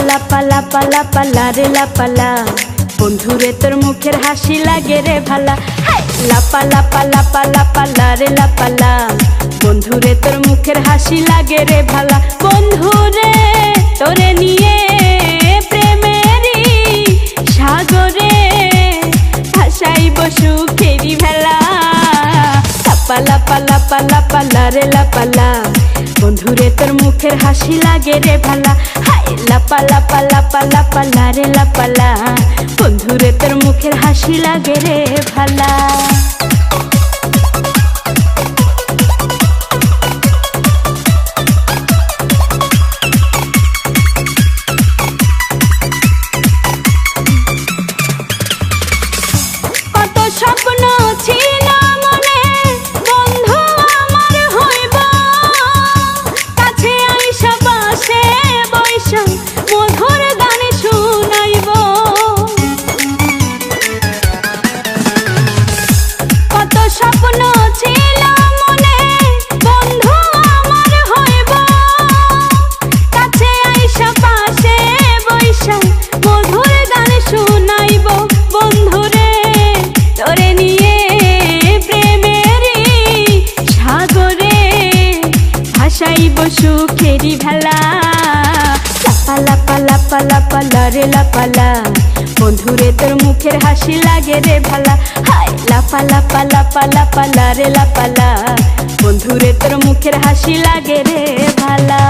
লাপা লাপা লাপা লারে লাপালা, বন্ধুরে তোর মুখের হাসি লাগে রে ভালা। লাপা লাপা লাপা লাপা লারে লাপালা, বন্ধুরে তোর মুখের হাসি লাগে রে ভালা। বন্ধুরে তোরে নিয়ে প্রেমেরই সাগরে ভাসাইব সুখেরি ভেলা। লাপা লাপা লাপা লাপা লারে লাপালা, বন্ধুরে তোর মুখের হাসি লাগে রে ভালা। লাপা লাপা লাপা লাপা লারে লাপালা, বন্ধুরে তোর মুখের হাসি লাগে রে ভালা। কত স্বপ্ন ছিল মনে, বন্ধু আমার হইব, কাছে আইসা পাশে বৈশা মধুর গান শুনাইব। কত স্বপ্ন ছিল মনে, বন্ধু আমার হইব, কাছে আইসা পাশে বৈশা মধুর গান শুনাইব। বন্ধুরে তোরে নিয়ে প্রেমেরই সাগরে ভাসাইব সুখেরি ভেলা। লাপা লাপা লাপা লাপা লারে লাপালা, বন্ধুরে তোর মুখের হাসি লাগে রে ভালা। লাপা লাপা লাপা লাপা লারে লাপালা, বন্ধুরে তোর মুখের হাসি লাগে রে ভালা।